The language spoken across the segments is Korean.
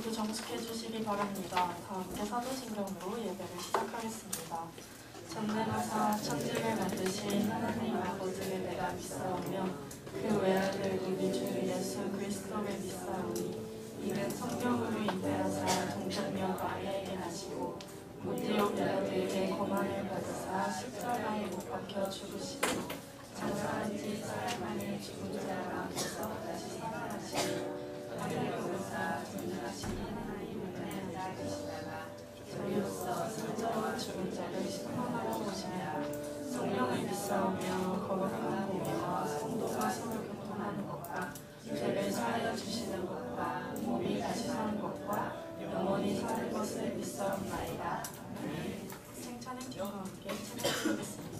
모두 정숙해 주시기 바랍니다. 다 함께 사도신경으로 예배를 시작하겠습니다. 전능하사 천지를 만드신 하나님 아버지를 내가 믿사오며 그 외아들 우리 주 예수 그리스도를 믿사오니 이는 성령으로 잉태하사 동정녀 마리아에게 나시고 본디오 빌라도에게 고난을 받으사 십자가에 못 박혀 죽으시고 장사한 지 사흘 만에 죽은 자 가운데서 다시 살아나시고 하늘에 오르사 존귀하신 하나님의 은혜에 계시다가 저희로서 산자와 죽은 자를 심판하러 오시며 성령을 믿사오며 거룩한 공예와 성도가 서로 교통하는 것과 죄를 사하여 주시는 것과 몸이 다시 사는 것과 영원히 사는 것을 믿사옵나이다. 아멘. 생찬의 기도와 함께 찬양드리겠습니다.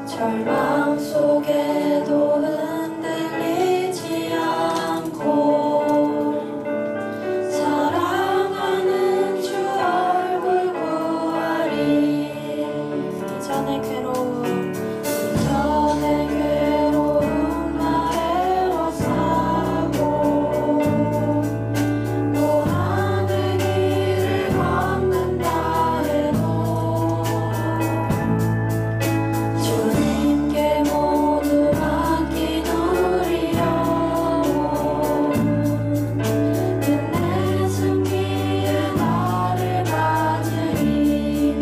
절망 속에도 흔들리지 않고 사랑하는 주 얼굴 구하리. 이전의 괴로움 나에워 싸고 또 하늘 길을 걷는다 해도 주님께 모두 맡기노리요. 은혜 승리에 나를 가지리.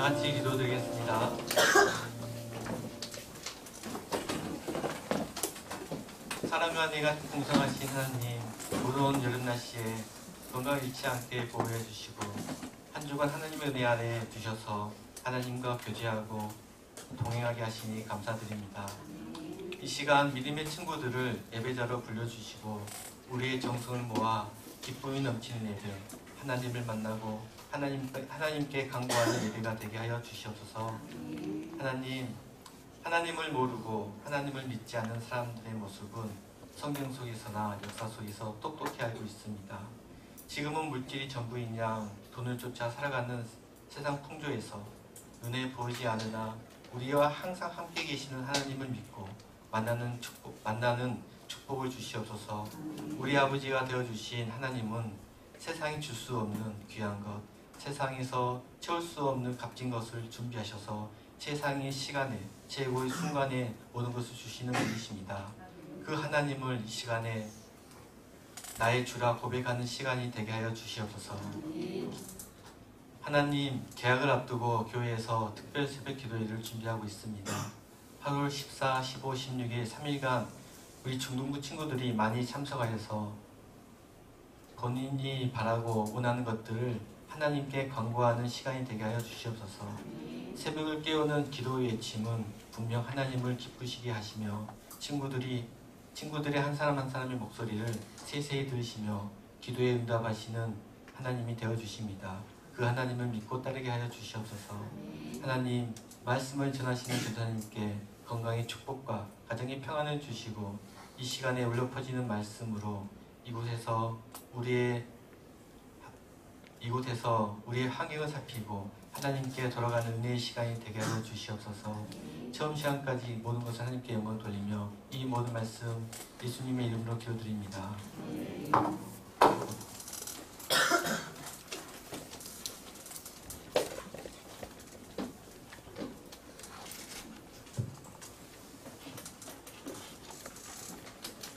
같이 기도드리겠습니다. 사랑과 내가 풍성하신 하나님, 무더운 여름 날씨에 건강 잃지 않게 보호해 주시고 한 주간 하나님의 은혜 아래 두셔서 하나님과 교제하고 동행하게 하시니 감사드립니다. 이 시간 믿음의 친구들을 예배자로 불러주시고 우리의 정성을 모아 기쁨이 넘치는 예배, 하나님을 만나고 하나님께 간구하는 예배가 되게 하여 주시옵소서. 하나님을 모르고 하나님을 믿지 않는 사람들의 모습은 성경 속에서나 역사 속에서 똑똑히 알고 있습니다. 지금은 물질이 전부인 양 돈을 쫓아 살아가는 세상 풍조에서 눈에 보이지 않으나 우리와 항상 함께 계시는 하나님을 믿고 만나는 축복을 주시옵소서. 우리 아버지가 되어주신 하나님은 세상이 줄 수 없는 귀한 것, 세상에서 채울 수 없는 값진 것을 준비하셔서 최상의 시간에 최고의 순간에 모든 것을 주시는 분이십니다. 그 하나님을 이 시간에 나의 주라 고백하는 시간이 되게 하여 주시옵소서. 하나님, 개학을 앞두고 교회에서 특별 새벽 기도회를 준비하고 있습니다. 8월 14, 15, 16일 3일간 우리 중등부 친구들이 많이 참석하여서 본인이 바라고 원하는 것들을 하나님께 간구하는 시간이 되게 하여 주시옵소서. 새벽을 깨우는 기도의 외침은 분명 하나님을 기쁘시게 하시며 친구들의 한 사람 한 사람의 목소리를 세세히 들으시며 기도에 응답하시는 하나님이 되어주십니다. 그 하나님을 믿고 따르게 하여 주시옵소서. 하나님, 말씀을 전하시는 교사님께 건강의 축복과 가정의 평안을 주시고 이 시간에 울려 퍼지는 말씀으로 이곳에서 우리의 환경을 살피고 하나님께 돌아가는 은혜의 시간이 되게 하여 주시옵소서. 처음 시간까지 모든 것을 하나님께 영광 돌리며 이 모든 말씀 예수님의 이름으로 기도드립니다.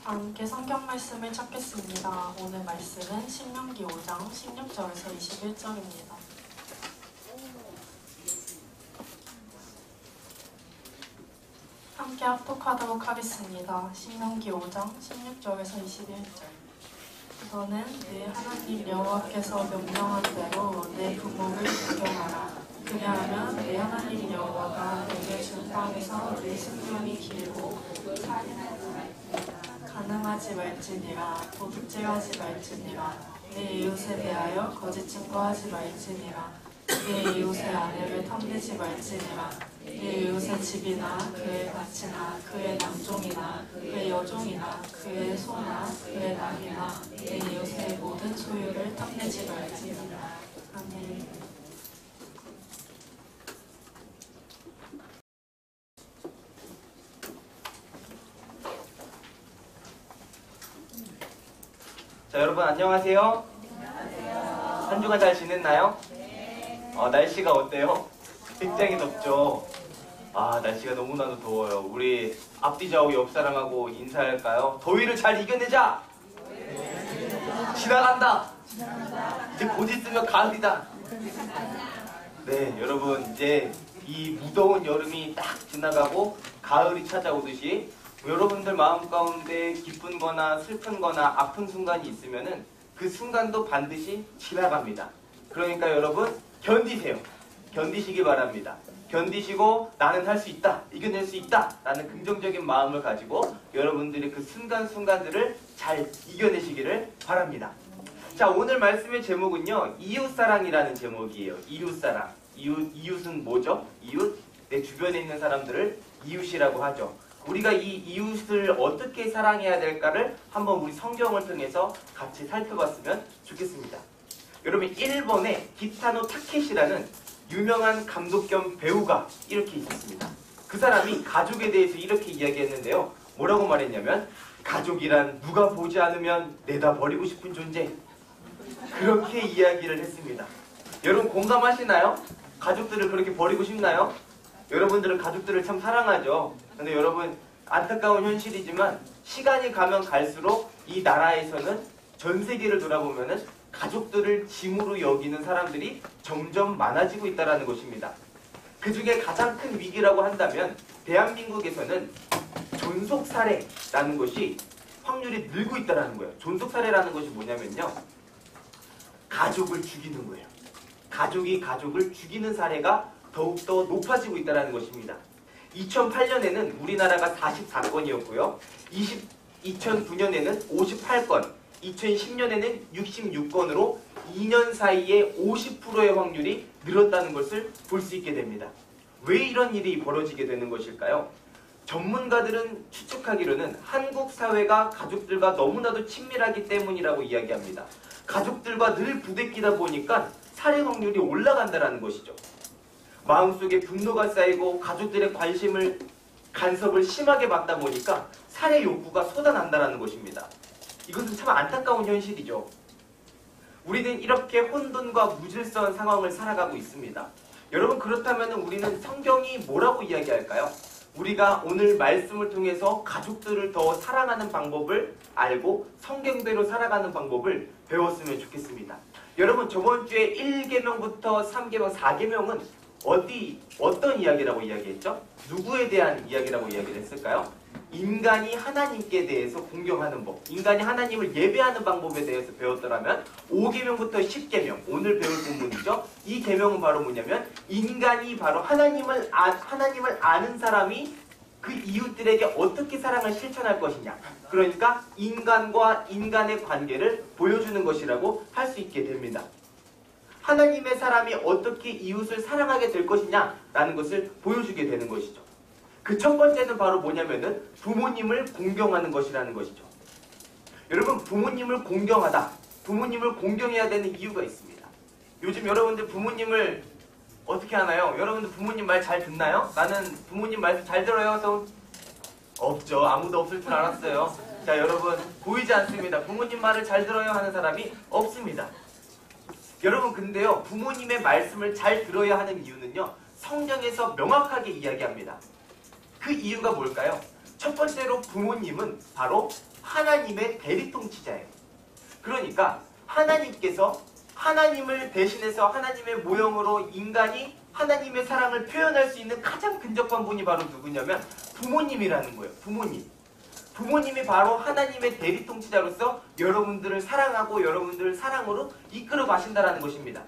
함께 성경 말씀을 찾겠습니다. 오늘 말씀은 신명기 5장 16절에서 21절입니다. 함께 합독하도록 하겠습니다. 신명기 5장 16절에서 21절. 너는 네 하나님 여호와께서 명령한 대로 내 부모를 존경하라. 그리하면 내 하나님 여호와가 내게 준 땅에서 내 생명이 길고 가늠하지 말지니라. 도둑질하지 말지니라. 내 이웃에 대하여 거짓 증거하지 말지니라. 내 이웃의 아내를 탐내지 말지니라. 내 이웃의 집이나 그의 밭이나 그의 남종이나 그의 여종이나 그의 소나 그의 낙이나 내 이웃의 모든 소유를 탐내지 말지니라. 아멘. 자, 여러분 안녕하세요. 한 주간 잘 지냈나요? 날씨가 어때요? 굉장히 덥죠? 날씨가 너무나도 더워요. 우리 앞뒤 좌우 옆 사람하고 인사할까요? 더위를 잘 이겨내자! 지나간다! 이제 곧 있으면 가을이다! 네, 여러분 이제 이 무더운 여름이 딱 지나가고 가을이 찾아오듯이 여러분들 마음 가운데 기쁜 거나 슬픈 거나 아픈 순간이 있으면은 그 순간도 반드시 지나갑니다. 그러니까 여러분 견디세요. 견디시기 바랍니다. 견디시고 나는 할 수 있다, 이겨낼 수 있다 라는 긍정적인 마음을 가지고 여러분들이 그 순간순간들을 잘 이겨내시기를 바랍니다. 자, 오늘 말씀의 제목은요, 이웃사랑이라는 제목이에요. 이웃사랑. 이웃은 뭐죠? 이웃? 내 주변에 있는 사람들을 이웃이라고 하죠. 우리가 이 이웃을 어떻게 사랑해야 될까를 한번 우리 성경을 통해서 같이 살펴봤으면 좋겠습니다. 여러분, 일본의 기타노 타케시라는 유명한 감독 겸 배우가 이렇게 있었습니다. 그 사람이 가족에 대해서 이렇게 이야기했는데요. 뭐라고 말했냐면, 가족이란 누가 보지 않으면 내다 버리고 싶은 존재. 그렇게 이야기를 했습니다. 여러분 공감하시나요? 가족들을 그렇게 버리고 싶나요? 여러분들은 가족들을 참 사랑하죠. 근데 여러분, 안타까운 현실이지만 시간이 가면 갈수록 이 나라에서는 전 세계를 돌아보면은 가족들을 짐으로 여기는 사람들이 점점 많아지고 있다는 것입니다. 그 중에 가장 큰 위기라고 한다면 대한민국에서는 존속살해라는 것이 확률이 늘고 있다는 거예요. 존속살해라는 것이 뭐냐면요, 가족을 죽이는 거예요. 가족이 가족을 죽이는 사례가 더욱더 높아지고 있다는 것입니다. 2008년에는 우리나라가 44건이었고요. 2009년에는 58건, 2010년에는 66건으로 2년 사이에 50%의 확률이 늘었다는 것을 볼 수 있게 됩니다. 왜 이런 일이 벌어지게 되는 것일까요? 전문가들은 추측하기로는 한국 사회가 가족들과 너무나도 친밀하기 때문이라고 이야기합니다. 가족들과 늘 부대끼다 보니까 살해 확률이 올라간다는 것이죠. 마음속에 분노가 쌓이고 가족들의 간섭을 심하게 받다 보니까 살해 욕구가 쏟아난다는 것입니다. 이것은 참 안타까운 현실이죠. 우리는 이렇게 혼돈과 무질서한 상황을 살아가고 있습니다. 여러분, 그렇다면 우리는 성경이 뭐라고 이야기할까요? 우리가 오늘 말씀을 통해서 가족들을 더 사랑하는 방법을 알고 성경대로 살아가는 방법을 배웠으면 좋겠습니다. 여러분, 저번 주에 1계명부터 3계명, 4계명은 어떤 이야기라고 이야기했죠? 누구에 대한 이야기라고 이야기를 했을까요? 인간이 하나님께 대해서 공경하는 법, 인간이 하나님을 예배하는 방법에 대해서 배웠더라면 5계명부터 10계명, 오늘 배울 본문이죠. 이 계명은 바로 뭐냐면 인간이 바로 하나님을 아는 사람이 그 이웃들에게 어떻게 사랑을 실천할 것이냐, 그러니까 인간과 인간의 관계를 보여주는 것이라고 할 수 있게 됩니다. 하나님의 사람이 어떻게 이웃을 사랑하게 될 것이냐라는 것을 보여주게 되는 것이죠. 그 첫 번째는 바로 뭐냐면은 부모님을 공경하는 것이라는 것이죠. 여러분, 부모님을 공경하다, 부모님을 공경해야 되는 이유가 있습니다. 요즘 여러분들 부모님을 어떻게 하나요? 여러분들 부모님 말 잘 듣나요? 나는 부모님 말씀 잘 들어요. 손 없죠. 아무도 없을 줄 알았어요. 자, 여러분, 보이지 않습니다. 부모님 말을 잘 들어요 하는 사람이 없습니다. 여러분, 근데요, 부모님의 말씀을 잘 들어야 하는 이유는요, 성경에서 명확하게 이야기합니다. 그 이유가 뭘까요? 첫 번째로 부모님은 바로 하나님의 대리통치자예요. 그러니까 하나님께서 하나님을 대신해서 하나님의 모형으로 인간이 하나님의 사랑을 표현할 수 있는 가장 근접한 분이 바로 누구냐면 부모님이라는 거예요. 부모님이 바로 하나님의 대리통치자로서 여러분들을 사랑하고 여러분들을 사랑으로 이끌어 가신다는 것입니다.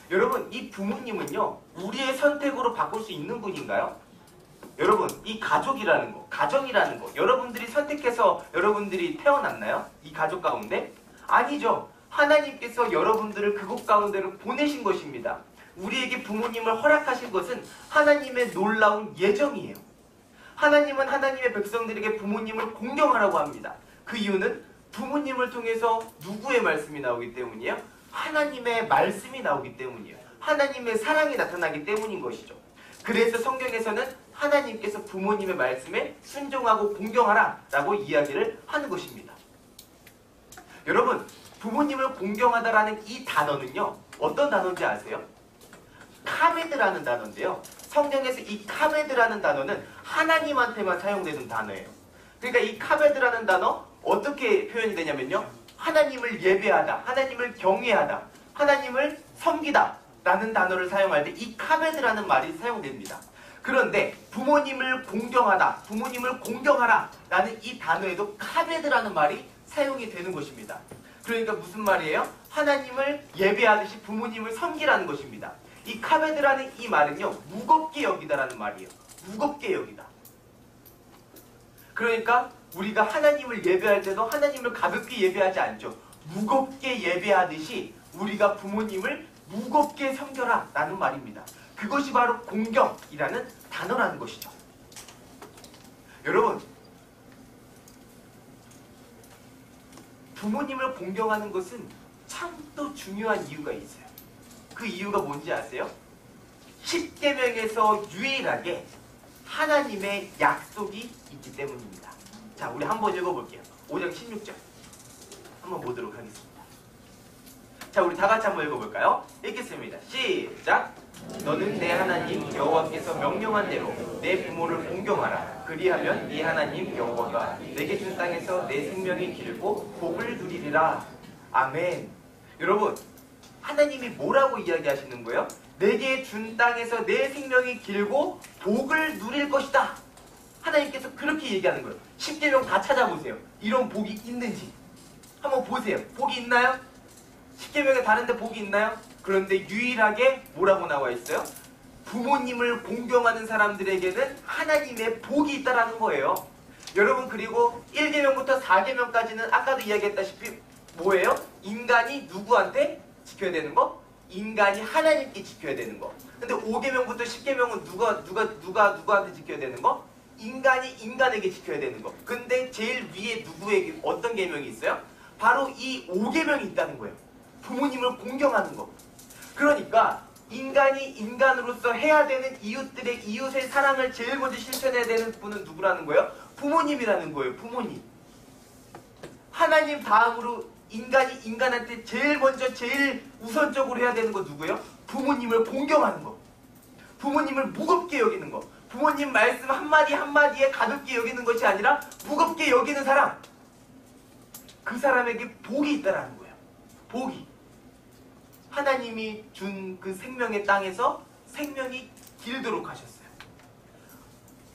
여러분, 이 부모님은요, 우리의 선택으로 바꿀 수 있는 분인가요? 여러분, 이 가족이라는 거, 가정이라는 거, 여러분들이 선택해서 여러분들이 태어났나요? 이 가족 가운데? 아니죠. 하나님께서 여러분들을 그곳 가운데로 보내신 것입니다. 우리에게 부모님을 허락하신 것은 하나님의 놀라운 예정이에요. 하나님은 하나님의 백성들에게 부모님을 공경하라고 합니다. 그 이유는 부모님을 통해서 누구의 말씀이 나오기 때문이에요? 하나님의 말씀이 나오기 때문이에요. 하나님의 사랑이 나타나기 때문인 것이죠. 그래서 성경에서는 하나님께서 부모님의 말씀에 순종하고 공경하라 라고 이야기를 하는 것입니다. 여러분, 부모님을 공경하다라는 이 단어는요, 어떤 단어인지 아세요? 카베드라는 단어인데요, 성경에서 이 카베드라는 단어는 하나님한테만 사용되는 단어예요. 그러니까 이 카베드라는 단어 어떻게 표현이 되냐면요, 하나님을 예배하다, 하나님을 경외하다, 하나님을 섬기다 라는 단어를 사용할 때 이 카베드라는 말이 사용됩니다. 그런데 부모님을 공경하다, 부모님을 공경하라 라는 이 단어에도 카베드라는 말이 사용이 되는 것입니다. 그러니까 무슨 말이에요? 하나님을 예배하듯이 부모님을 섬기라는 것입니다. 이 카베드라는 이 말은요, 무겁게 여기다라는 말이에요. 무겁게 여기다. 그러니까 우리가 하나님을 예배할 때도 하나님을 가볍게 예배하지 않죠. 무겁게 예배하듯이 우리가 부모님을 무겁게 섬겨라 라는 말입니다. 그것이 바로 공경이라는 단어라는 것이죠. 여러분, 부모님을 공경하는 것은 참 또 중요한 이유가 있어요. 그 이유가 뭔지 아세요? 10계명에서 유일하게 하나님의 약속이 있기 때문입니다. 자, 우리 한번 읽어볼게요. 5장 16절 한번 보도록 하겠습니다. 자, 우리 다 같이 한번 읽어볼까요? 읽겠습니다. 시작! 너는 내 하나님 여호와께서 명령한 대로 내 부모를 공경하라. 그리하면 네 하나님 여호와가 내게 준 땅에서 내 생명이 길고 복을 누리리라. 아멘. 여러분, 하나님이 뭐라고 이야기하시는 거예요? 내게 준 땅에서 내 생명이 길고 복을 누릴 것이다. 하나님께서 그렇게 얘기하는 거예요. 10계명 다 찾아보세요. 이런 복이 있는지 한번 보세요. 복이 있나요? 10계명에 다른데 복이 있나요? 그런데 유일하게 뭐라고 나와 있어요? 부모님을 공경하는 사람들에게는 하나님의 복이 있다라는 거예요. 여러분, 그리고 1계명부터 4계명까지는 아까도 이야기했다시피 뭐예요? 인간이 누구한테 지켜야 되는 거? 인간이 하나님께 지켜야 되는 거. 근데 5계명부터 10계명은 누구한테 지켜야 되는 거? 인간이 인간에게 지켜야 되는 거. 근데 제일 위에 누구에게 어떤 계명이 있어요? 바로 이 5계명이 있다는 거예요. 부모님을 공경하는 거. 그러니까 인간이 인간으로서 해야 되는 이웃의 사랑을 제일 먼저 실천해야 되는 분은 누구라는 거예요? 부모님이라는 거예요. 부모님. 하나님 다음으로 인간이 인간한테 제일 먼저 제일 우선적으로 해야 되는 거 누구예요? 부모님을 공경하는 거. 부모님을 무겁게 여기는 거. 부모님 말씀 한마디 한마디에 가볍게 여기는 것이 아니라 무겁게 여기는 사람. 그 사람에게 복이 있다라는 거예요. 복이. 하나님이 준 그 생명의 땅에서 생명이 길도록 하셨어요.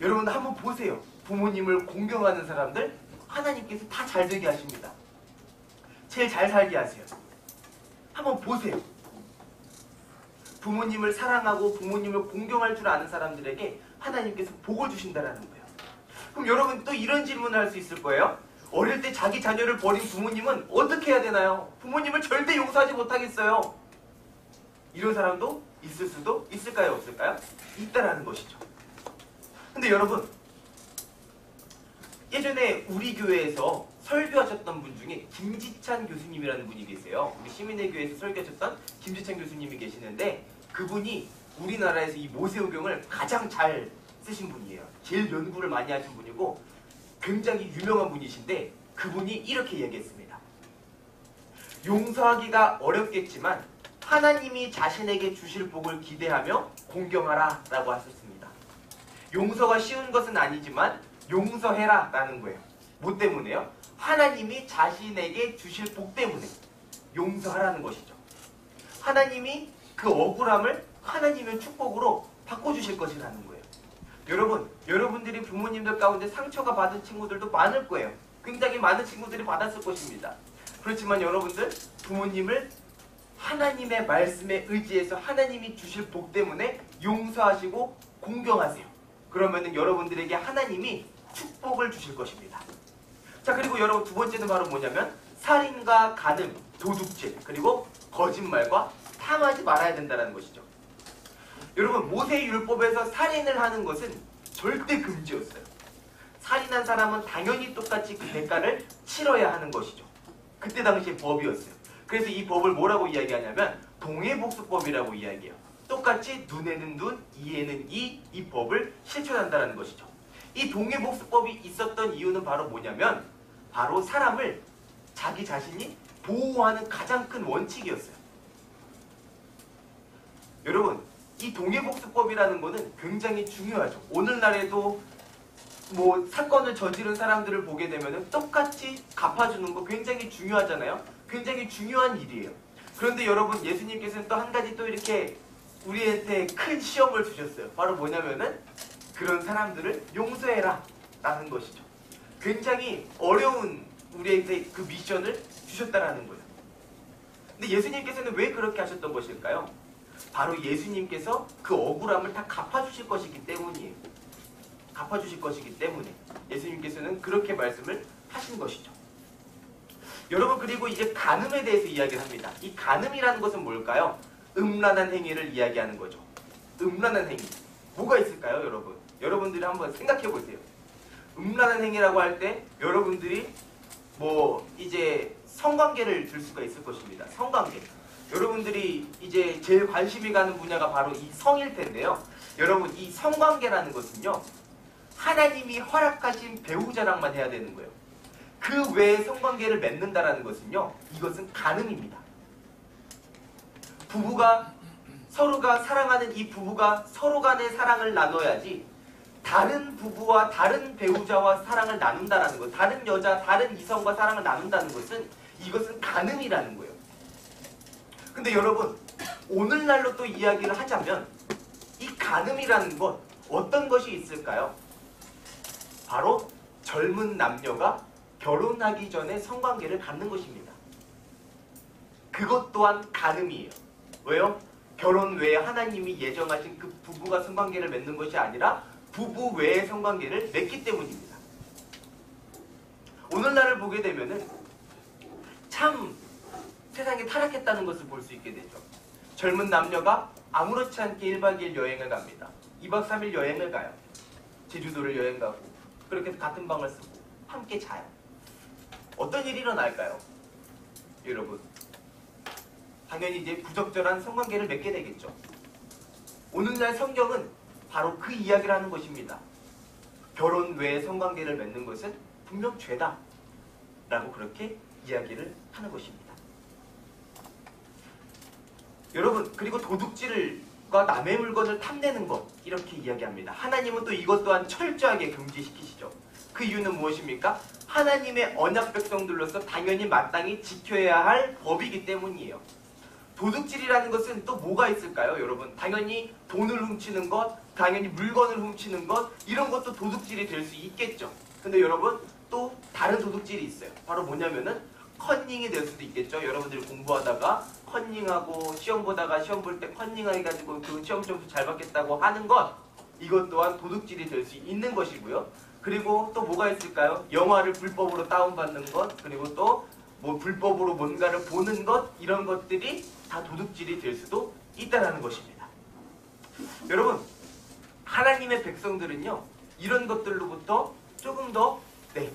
여러분 한번 보세요. 부모님을 공경하는 사람들 하나님께서 다 잘 되게 하십니다. 제일 잘 살게 하세요. 한번 보세요. 부모님을 사랑하고 부모님을 공경할 줄 아는 사람들에게 하나님께서 복을 주신다라는 거예요. 그럼 여러분 또 이런 질문을 할 수 있을 거예요. 어릴 때 자기 자녀를 버린 부모님은 어떻게 해야 되나요? 부모님을 절대 용서하지 못하겠어요. 이런 사람도 있을 수도 있을까요? 없을까요? 있다라는 것이죠. 근데 여러분, 예전에 우리 교회에서 설교하셨던 분 중에 김지찬 교수님이라는 분이 계세요. 우리 시민의 교회에서 설교하셨던 김지찬 교수님이 계시는데 그분이 우리나라에서 이 모세오경을 가장 잘 쓰신 분이에요. 제일 연구를 많이 하신 분이고 굉장히 유명한 분이신데 그분이 이렇게 얘기했습니다. 용서하기가 어렵겠지만 하나님이 자신에게 주실 복을 기대하며 공경하라 라고 하셨습니다. 용서가 쉬운 것은 아니지만 용서해라 라는 거예요. 뭐 때문에요? 하나님이 자신에게 주실 복 때문에 용서하라는 것이죠. 하나님이 그 억울함을 하나님의 축복으로 바꿔주실 것이라는 거예요. 여러분, 여러분들이 부모님들 가운데 상처가 받은 친구들도 많을 거예요. 굉장히 많은 친구들이 받았을 것입니다. 그렇지만 여러분들 부모님을 하나님의 말씀에 의지해서 하나님이 주실 복 때문에 용서하시고 공경하세요. 그러면은 여러분들에게 하나님이 축복을 주실 것입니다. 자, 그리고 여러분 두 번째는 바로 뭐냐면 살인과 간음, 도둑질, 그리고 거짓말과 탐하지 말아야 된다는 것이죠. 여러분 모세율법에서 살인을 하는 것은 절대 금지였어요. 살인한 사람은 당연히 똑같이 그 대가를 치러야 하는 것이죠. 그때 당시의 법이었어요. 그래서 이 법을 뭐라고 이야기하냐면 동해복수법이라고 이야기해요. 똑같이 눈에는 눈, 이에는 이 법을 실천한다는 것이죠. 이 동해복수법이 있었던 이유는 바로 뭐냐면 바로 사람을 자기 자신이 보호하는 가장 큰 원칙이었어요. 여러분, 이 동해복수법이라는 거는 굉장히 중요하죠. 오늘날에도 뭐 사건을 저지른 사람들을 보게 되면 똑같이 갚아주는 거 굉장히 중요하잖아요. 굉장히 중요한 일이에요. 그런데 여러분 예수님께서는 또 한 가지 또 이렇게 우리한테 큰 시험을 주셨어요. 바로 뭐냐면은 그런 사람들을 용서해라 라는 것이죠. 굉장히 어려운 우리에게 그 미션을 주셨다라는 거예요. 근데 예수님께서는 왜 그렇게 하셨던 것일까요? 바로 예수님께서 그 억울함을 다 갚아주실 것이기 때문이에요. 갚아주실 것이기 때문에 예수님께서는 그렇게 말씀을 하신 것이죠. 여러분, 그리고 이제 간음에 대해서 이야기를 합니다. 이 간음이라는 것은 뭘까요? 음란한 행위를 이야기하는 거죠. 음란한 행위. 뭐가 있을까요, 여러분? 여러분들이 한번 생각해 보세요. 음란한 행위라고 할 때 여러분들이 뭐 이제 성관계를 들 수가 있을 것입니다. 성관계. 여러분들이 이제 제일 관심이 가는 분야가 바로 이 성일 텐데요. 여러분, 이 성관계라는 것은요, 하나님이 허락하신 배우자랑만 해야 되는 거예요. 그 외에 성관계를 맺는다라는 것은요, 이것은 간음입니다. 서로가 사랑하는 이 부부가 서로 간의 사랑을 나눠야지 다른 부부와 다른 배우자와 사랑을 나눈다라는 것, 다른 여자, 다른 이성과 사랑을 나눈다는 것은 이것은 간음이라는 거예요. 근데 여러분, 오늘날로 또 이야기를 하자면 이 간음이라는 것 어떤 것이 있을까요? 바로 젊은 남녀가 결혼하기 전에 성관계를 갖는 것입니다. 그것 또한 간음이에요. 왜요? 결혼 외에 하나님이 예정하신 그 부부가 성관계를 맺는 것이 아니라 부부 외의 성관계를 맺기 때문입니다. 오늘날을 보게 되면은 참 세상이 타락했다는 것을 볼 수 있게 되죠. 젊은 남녀가 아무렇지 않게 1박 2일 여행을 갑니다. 2박 3일 여행을 가요. 제주도를 여행 가고 그렇게 같은 방을 쓰고 함께 자요. 어떤 일이 일어날까요? 여러분, 당연히 이제 부적절한 성관계를 맺게 되겠죠. 오늘날 성경은 바로 그 이야기를 하는 것입니다. 결혼 외에 성관계를 맺는 것은 분명 죄다 라고 그렇게 이야기를 하는 것입니다. 여러분, 그리고 도둑질과 남의 물건을 탐내는 것, 이렇게 이야기합니다. 하나님은 또 이것 또한 철저하게 금지시키시죠. 그 이유는 무엇입니까? 하나님의 언약 백성들로서 당연히 마땅히 지켜야 할 법이기 때문이에요. 도둑질이라는 것은 또 뭐가 있을까요, 여러분? 당연히 돈을 훔치는 것, 당연히 물건을 훔치는 것, 이런 것도 도둑질이 될 수 있겠죠. 근데 여러분, 또 다른 도둑질이 있어요. 바로 뭐냐면은 컨닝이 될 수도 있겠죠. 여러분들이 공부하다가 컨닝하고 시험 보다가 시험 볼 때 컨닝해가지고 그 시험 점수 잘 받겠다고 하는 것, 이것 또한 도둑질이 될 수 있는 것이고요. 그리고 또 뭐가 있을까요? 영화를 불법으로 다운받는 것, 그리고 또 뭐 불법으로 뭔가를 보는 것, 이런 것들이 다 도둑질이 될 수도 있다는 것입니다. 여러분, 하나님의 백성들은요, 이런 것들로부터 조금 더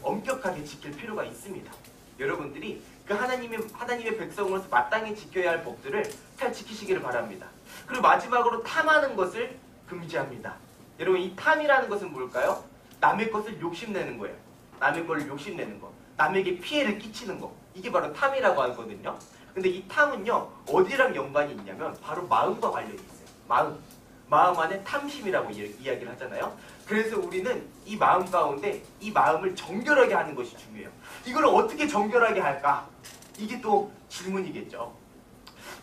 엄격하게 지킬 필요가 있습니다. 여러분들이 그 하나님의 백성으로서 마땅히 지켜야 할 법들을 잘 지키시기를 바랍니다. 그리고 마지막으로 탐하는 것을 금지합니다. 여러분, 이 탐이라는 것은 뭘까요? 남의 것을 욕심내는 거예요. 남의 걸 욕심내는 거. 남에게 피해를 끼치는 거. 이게 바로 탐이라고 하거든요. 근데 이 탐은요, 어디랑 연관이 있냐면 바로 마음과 관련이 있어요. 마음 안에 탐심이라고 이야기를 하잖아요. 그래서 우리는 이 마음 가운데 이 마음을 정결하게 하는 것이 중요해요. 이걸 어떻게 정결하게 할까? 이게 또 질문이겠죠.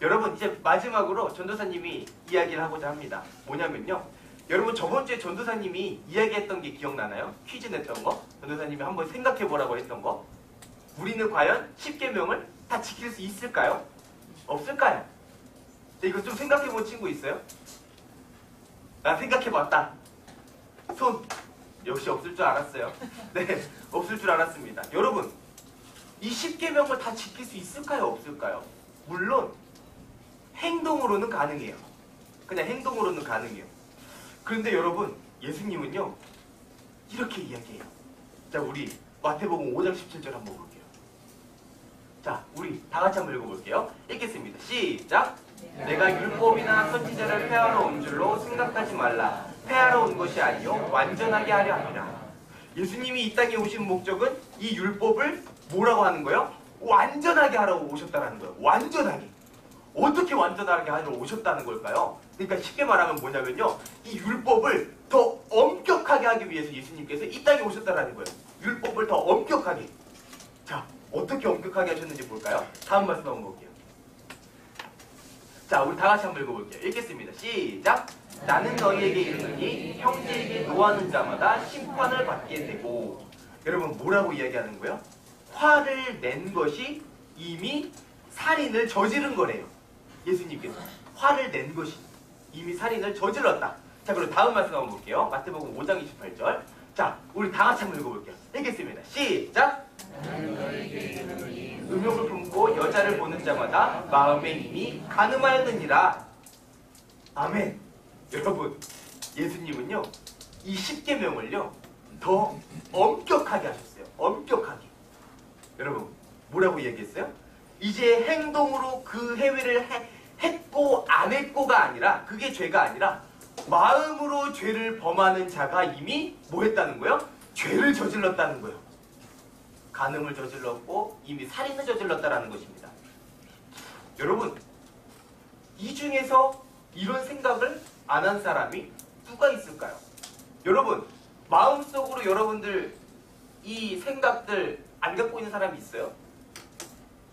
여러분, 이제 마지막으로 전도사님이 이야기를 하고자 합니다. 뭐냐면요, 여러분, 저번 주에 전도사님이 이야기했던 게 기억나나요? 퀴즈 냈던 거? 전도사님이 한번 생각해보라고 했던 거? 우리는 과연 10계명을 다 지킬 수 있을까요? 없을까요? 이거 좀 생각해본 친구 있어요? 나 생각해봤다. 손. 역시 없을 줄 알았어요. 네, 없을 줄 알았습니다. 여러분, 이 10계명을 다 지킬 수 있을까요? 없을까요? 물론 행동으로는 가능해요. 그냥 행동으로는 가능해요. 그런데 여러분, 예수님은요, 이렇게 이야기해요. 자, 우리 마태복음 5장 17절 한번 볼게요. 자, 우리 다 같이 한번 읽어볼게요. 읽겠습니다. 시작! 내가 율법이나 선지자를 폐하러 온 줄로 생각하지 말라. 폐하러 온 것이 아니요 완전하게 하려 함이라. 예수님이 이 땅에 오신 목적은 이 율법을 뭐라고 하는 거예요? 완전하게 하라고 오셨다는 거예요. 완전하게. 어떻게 완전하게 하러 오셨다는 걸까요? 그러니까 쉽게 말하면 뭐냐면요, 이 율법을 더 엄격하게 하기 위해서 예수님께서 이 땅에 오셨다는 거예요. 율법을 더 엄격하게. 자, 어떻게 엄격하게 하셨는지 볼까요? 다음 말씀 한번 볼게요. 자, 우리 다 같이 한번 읽어볼게요. 읽겠습니다. 시작! 나는 너희에게 이르노니 형제에게 노하는 자마다 심판을 받게 되고. 여러분, 뭐라고 이야기하는 거예요? 화를 낸 것이 이미 살인을 저지른 거래요. 예수님께서 화를 낸 것이 이미 살인을 저질렀다. 자, 그럼 다음 말씀 한번 볼게요. 마태복음 5장 28절. 자, 우리 다 같이 한번 읽어볼게요. 읽겠습니다. 시작! 음욕을 품고 여자를 보는 자마다 마음에 이미 간음하였느니라. 아멘. 여러분, 예수님은요, 이 10계명을요 더 엄격하게 하셨어요. 엄격하게. 여러분, 뭐라고 얘기했어요? 이제 행동으로 그 행위를 했고 안 했고가 아니라, 그게 죄가 아니라 마음으로 죄를 범하는 자가 이미 뭐 했다는 거예요? 죄를 저질렀다는 거예요. 간음을 저질렀고 이미 살인을 저질렀다는 것입니다. 여러분, 이 중에서 이런 생각을 안 한 사람이 누가 있을까요? 여러분, 마음속으로 여러분들 이 생각들 안 갖고 있는 사람이 있어요?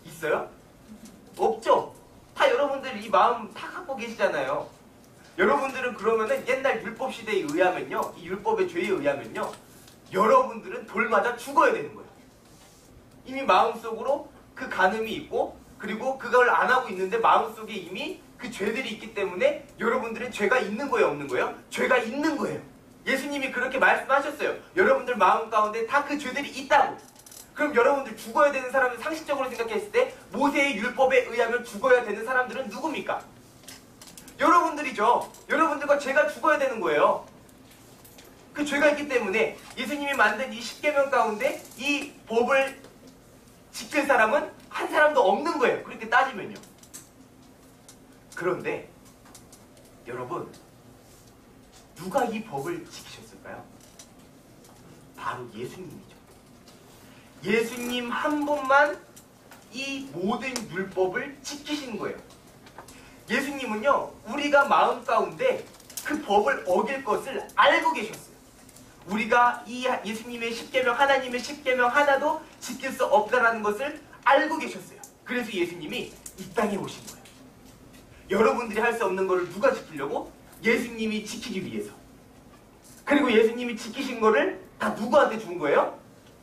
있어요? 없죠? 다 여러분들 이 마음 다 갖고 하고 계시잖아요. 여러분들은 그러면은 옛날 율법 시대에 의하면요, 이 율법의 죄에 의하면요, 여러분들은 돌 맞아 죽어야 되는 거예요. 이미 마음속으로 그 간음이 있고, 그리고 그걸 안 하고 있는데 마음속에 이미 그 죄들이 있기 때문에 여러분들은 죄가 있는 거예요, 없는 거예요? 죄가 있는 거예요. 예수님이 그렇게 말씀하셨어요. 여러분들 마음 가운데 다 그 죄들이 있다고. 그럼 여러분들 죽어야 되는 사람은 상식적으로 생각했을 때 모세의 율법에 의하면 죽어야 되는 사람들은 누굽니까? 여러분들이죠. 여러분들과 죄가 죽어야 되는 거예요. 그 죄가 있기 때문에 예수님이 만든 이 십계명 가운데 이 법을 지킬 사람은 한 사람도 없는 거예요. 그렇게 따지면요. 그런데 여러분, 누가 이 법을 지키셨을까요? 바로 예수님이죠. 예수님 한 분만 이 모든 율법을 지키신 거예요. 예수님은요, 우리가 마음 가운데 그 법을 어길 것을 알고 계셨어요. 우리가 이 예수님의 십계명, 하나님의 십계명 하나도 지킬 수 없다라는 것을 알고 계셨어요. 그래서 예수님이 이 땅에 오신 거예요. 여러분들이 할 수 없는 것을 누가 지키려고? 예수님이 지키기 위해서. 그리고 예수님이 지키신 거를 다 누구한테 준 거예요?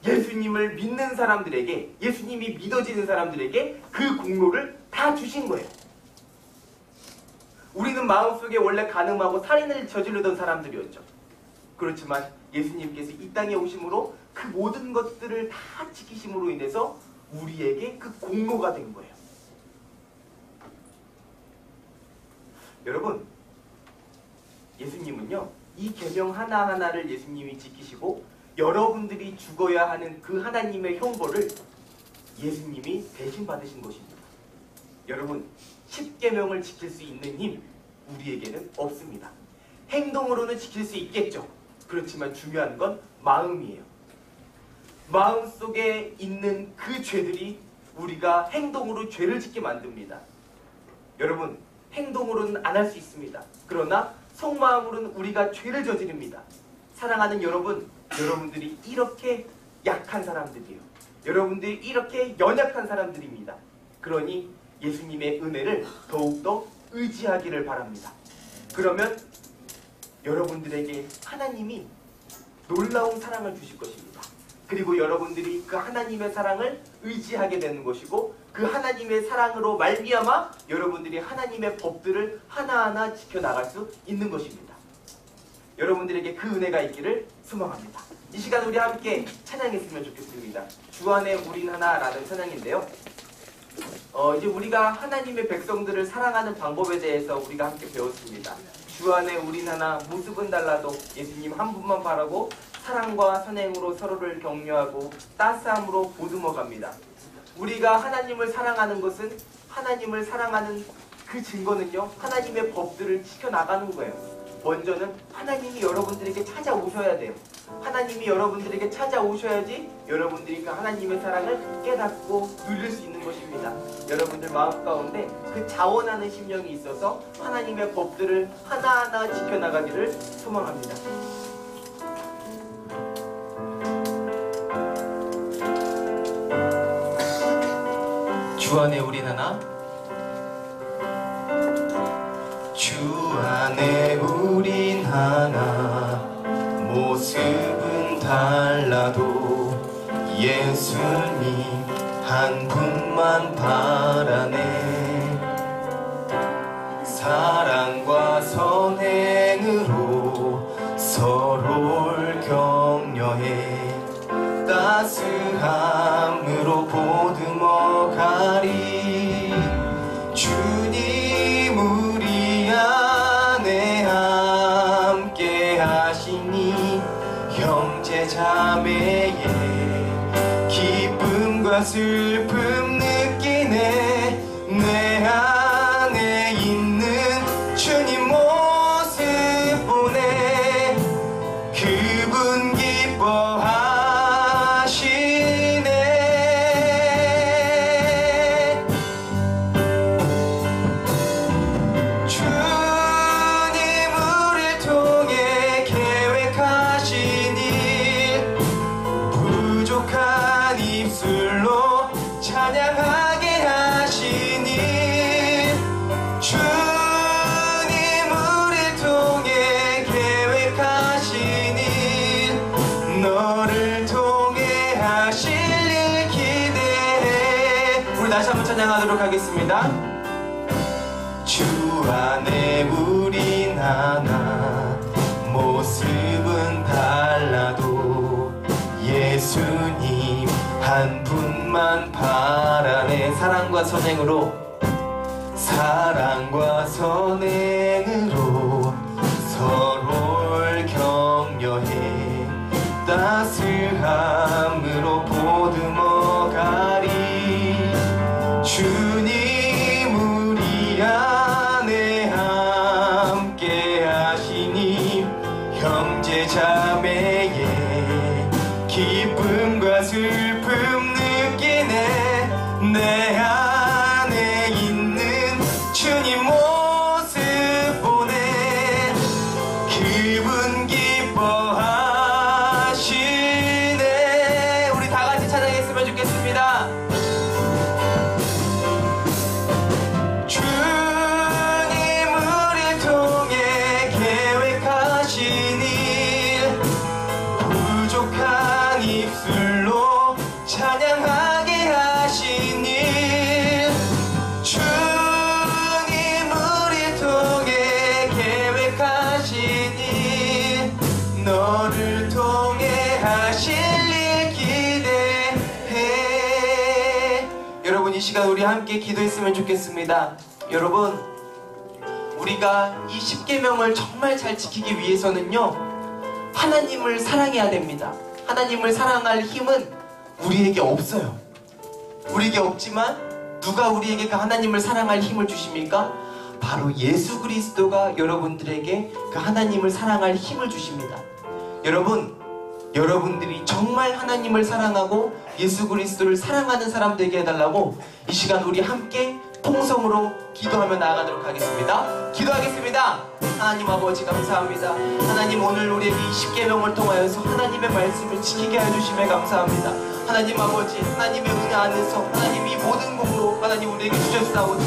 예수님을 믿는 사람들에게, 예수님이 믿어지는 사람들에게 그 공로를 다 주신 거예요. 우리는 마음속에 원래 간음하고 살인을 저지르던 사람들이었죠. 그렇지만 예수님께서 이 땅에 오심으로 그 모든 것들을 다 지키심으로 인해서 우리에게 그 공로가 된 거예요. 여러분, 예수님은요, 이 계명 하나하나를 예수님이 지키시고 여러분들이 죽어야 하는 그 하나님의 형벌을 예수님이 대신 받으신 것입니다. 여러분, 십계명을 지킬 수 있는 힘 우리에게는 없습니다. 행동으로는 지킬 수 있겠죠. 그렇지만 중요한 건 마음이에요. 마음속에 있는 그 죄들이 우리가 행동으로 죄를 짓게 만듭니다. 여러분, 행동으로는 안 할 수 있습니다. 그러나 속마음으로는 우리가 죄를 저지릅니다. 사랑하는 여러분, 여러분들이 이렇게 약한 사람들이에요. 여러분들이 이렇게 연약한 사람들입니다. 그러니 예수님의 은혜를 더욱더 의지하기를 바랍니다. 그러면 여러분들에게 하나님이 놀라운 사랑을 주실 것입니다. 그리고 여러분들이 그 하나님의 사랑을 의지하게 되는 것이고, 그 하나님의 사랑으로 말미암아 여러분들이 하나님의 법들을 하나하나 지켜나갈 수 있는 것입니다. 여러분들에게 그 은혜가 있기를 소망합니다. 이 시간 우리 함께 찬양했으면 좋겠습니다. 주 안에 우린 하나라는 찬양인데요. 이제 우리가 하나님의 백성들을 사랑하는 방법에 대해서 우리가 함께 배웠습니다. 주 안에 우린 하나, 모습은 달라도 예수님 한 분만 바라고 사랑과 선행으로 서로를 격려하고 따스함으로 보듬어 갑니다. 우리가 하나님을 사랑하는 것은, 하나님을 사랑하는 그 증거는요, 하나님의 법들을 지켜나가는 거예요. 먼저는 하나님이 여러분들에게 찾아오셔야 돼요. 하나님이 여러분들에게 찾아오셔야지 여러분들이 그 하나님의 사랑을 깨닫고 누릴 수 있는 것입니다. 여러분들 마음 가운데 그 자원하는 심령이 있어서 하나님의 법들을 하나하나 지켜나가기를 소망합니다. 주 안에 우린 하나, 주 안에 우린 하나, 모습은 달라도 예수님 한 분만 바라네. 사랑과 선행으로 서로를 격려해 따스함으로 보듬어 가리. 주님 우리 안에 함께 하시니 형제 자매의 기쁨과 슬픔 느끼네. 내 안에 있는 주님 모습 보네. 그분 기뻐하시네. 주님 우릴 통해 계획하신 일, 부족한 입술로 찬양 찬양하도록 하겠습니다. 주 안에 우린 하나, 모습은 달라도 예수님 한 분만 바라네. 사랑과 선행으로 서로를 격려해 따스함으로 보듬어가리. 주님 우리 안에 함께 하시니 형제 자매의 기쁨과 슬픔 느끼네. 내 안에 있는 주님 모습 보네. 그분 기뻐하시네. 우리 다 같이 찬양했으면 좋겠습니다. 주님 우리 통해 계획하신 일, 부족한 입술로 찬양하게 하신 일. 주님 우리 통해 계획하신 일, 너를 통해 하실 일 기대해. 여러분, 이 시간 우리 함께 기도했으면 좋겠습니다. 여러분, 우리가 이 10계명을 정말 잘 지키기 위해서는요, 하나님을 사랑해야 됩니다. 하나님을 사랑할 힘은 우리에게 없어요. 우리에게 없지만 누가 우리에게 그 하나님을 사랑할 힘을 주십니까? 바로 예수 그리스도가 여러분들에게 그 하나님을 사랑할 힘을 주십니다. 여러분들이 정말 하나님을 사랑하고 예수 그리스도를 사랑하는 사람 되게 해달라고 이 시간 우리 함께 통성으로 기도하며 나아가도록 하겠습니다. 기도하겠습니다. 하나님 아버지 감사합니다. 하나님, 오늘 우리에게 이 10계명을 통하여서 하나님의 말씀을 지키게 해주심에 감사합니다. 하나님 아버지, 하나님의 은혜 안에서 하나님 이 모든 공로 하나님 우리에게 주셨사오니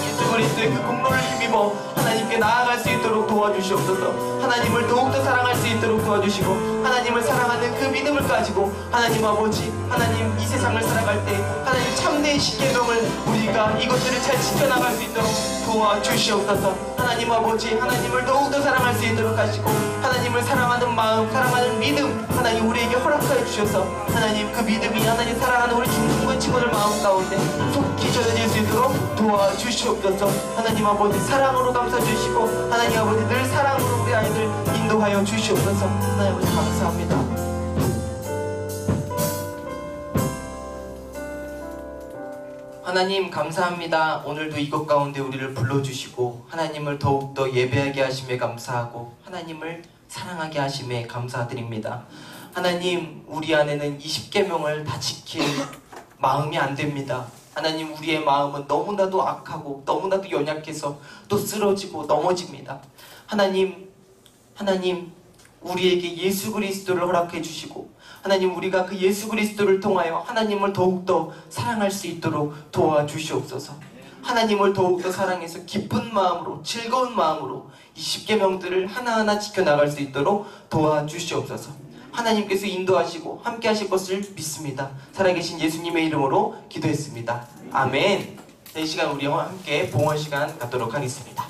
예수 그리스도의 그 공로를 힘입어 하나님께 나아갈 수 있도록 도와주시옵소서. 하나님을 더욱더 사랑할 수 있도록 도와주시고 하나님을 사랑하는 그 믿음을 가지고 하나님 아버지, 하나님 이 세상을 살아갈 때 하나님 참된 10계명을 우리가 이것들을 잘 지켜나갈 수 있도록 도와주시옵소서. 하나님 아버지, 하나님을 더욱더 사랑할 수 있도록 하시고 하나님을 사랑하는 마음, 사랑하는 믿음 하나님 우리에게 허락하여 주셔서 하나님 그 믿음이 하나님 사랑하는 우리 중등부 친구들 마음 가운데 속히 전해질 수 있도록 도와주시옵소서. 하나님 아버지, 사랑으로 감싸주시고 하나님 아버지 늘 사랑으로 우리 아이들 인도하여 주시옵소서. 하나님 아버지 감사합니다. 하나님 감사합니다. 오늘도 이것 가운데 우리를 불러주시고 하나님을 더욱더 예배하게 하심에 감사하고 하나님을 사랑하게 하심에 감사드립니다. 하나님, 우리 안에는 20계명을 다 지킬 마음이 안 됩니다. 하나님, 우리의 마음은 너무나도 악하고 너무나도 연약해서 또 쓰러지고 넘어집니다. 하나님, 우리에게 예수 그리스도를 허락해 주시고 하나님, 우리가 그 예수 그리스도를 통하여 하나님을 더욱더 사랑할 수 있도록 도와주시옵소서. 하나님을 더욱더 사랑해서 기쁜 마음으로, 즐거운 마음으로 이 10계명들을 하나하나 지켜나갈 수 있도록 도와주시옵소서. 하나님께서 인도하시고 함께 하실 것을 믿습니다. 살아계신 예수님의 이름으로 기도했습니다. 아멘. 이 시간 우리와 함께 봉헌 시간 갖도록 하겠습니다.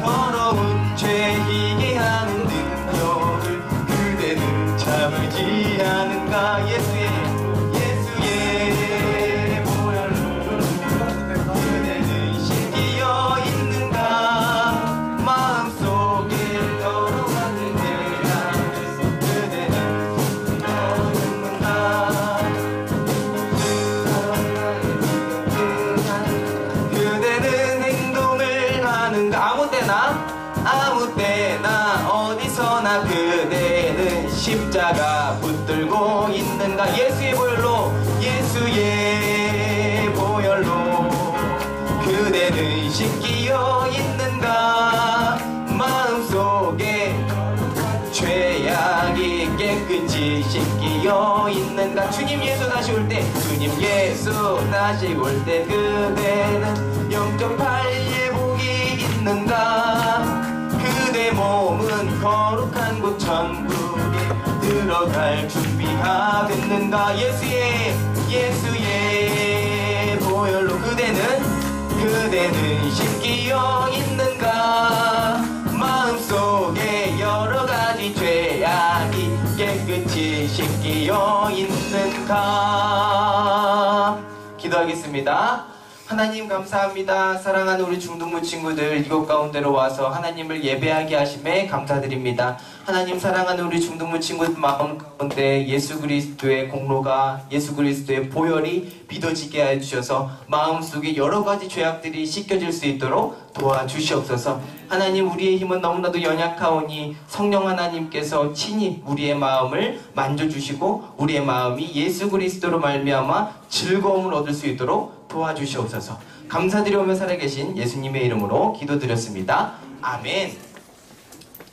더러운 죄이게 하는 능력을 그대는 참지 않은가. 예수의 보혈로 그대는 씻기어 있는가. 마음속에 더러운 죄 안에서 그대는 없는가. 그대는 행동을 하는가. 아무 때나 어디서나 그대는 십자가 붙들고 있는가. 예수의 보혈로 그대는 씻기어 있는가. 마음속에 죄악이 깨끗 깨끗이 씻기어 있는가. 주님 예수 다시 올 때, 주님 예수 다시 올 때 그대는 0.8의 복이 있는가. 그대 몸은 거룩한 곳 천국에 들어갈 준비가 됐는가. 예수의 보혈로 그대는 씻기어 있는가. 마음속에 여러가지 죄악이 깨끗이 씻기어 있는가. 기도하겠습니다. 하나님 감사합니다. 사랑하는 우리 중등부 친구들 이곳 가운데로 와서 하나님을 예배하게 하심에 감사드립니다. 하나님 사랑하는 우리 중등부 친구들 마음 가운데 예수 그리스도의 공로가, 예수 그리스도의 보혈이 믿어지게 해주셔서 마음속에 여러가지 죄악들이 씻겨질 수 있도록 도와주시옵소서. 하나님 우리의 힘은 너무나도 연약하오니 성령 하나님께서 친히 우리의 마음을 만져주시고 우리의 마음이 예수 그리스도로 말미암아 즐거움을 얻을 수 있도록 도와주시옵소서. 감사드리오며 살아계신 예수님의 이름으로 기도드렸습니다. 아멘.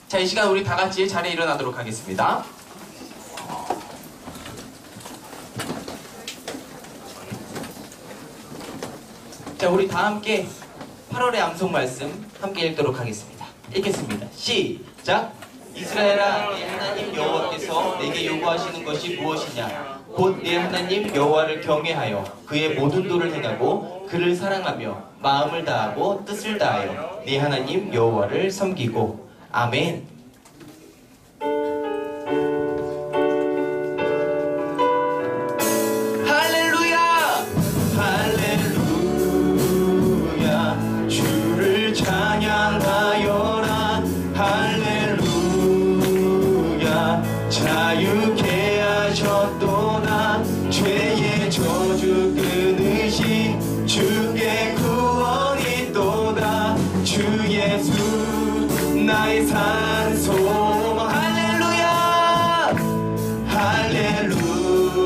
자, 이 시간 우리 다 같이 자리에 일어나도록 하겠습니다. 자, 우리 다 함께 8월의 암송 말씀 함께 읽도록 하겠습니다. 읽겠습니다. 시작. 이스라엘아, 네 하나님 여호와께서 내게 요구하시는 것이 무엇이냐? 곧 네 하나님 여호와를 경외하여 그의 모든 도를 행하고 그를 사랑하며 마음을 다하고 뜻을 다하여 네 하나님 여호와를 섬기고. 아멘. 할렐루야! 할렐루야! 주를 찬양하여라. 할렐루야! 자유케 하셨도다. 죄의 저주 끊으신 주께 구원이 또다. 주 예수 나의 산소망. 할렐루야! 할렐루야!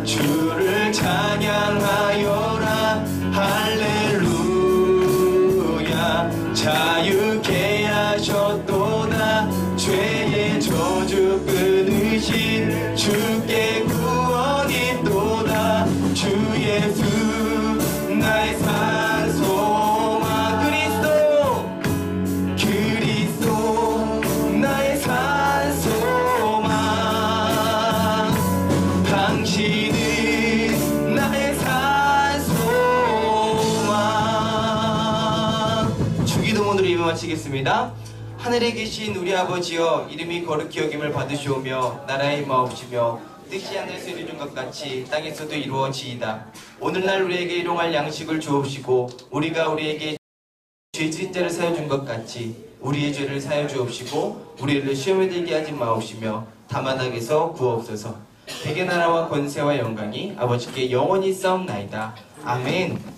주를 찬양하여라. 할렐루야! 자유케 하셨도다. 죄의 저주 끊으신 주께 구원이 또다. 주 예수 나의 산소망. 그리스도 나의 산소망. 당신은 나의 산소망. 주기도문으로 예배 마치겠습니다. 하늘에 계신 우리 아버지여, 이름이 거룩히 여김을 받으시오며 나라의 마옵시며 뜻이 하늘에서 이루어진 것 같이 땅에서도 이루어지이다. 오늘날 우리에게 일용할 양식을 주옵시고 우리가 우리에게 죄진 자를 사여 준 것 같이 우리의 죄를 사여 주옵시고 우리를 시험에 들게 하지 마옵시며 다만 악에서 구하옵소서. 백의 나라와 권세와 영광이 아버지께 영원히 싸움나이다. 아멘.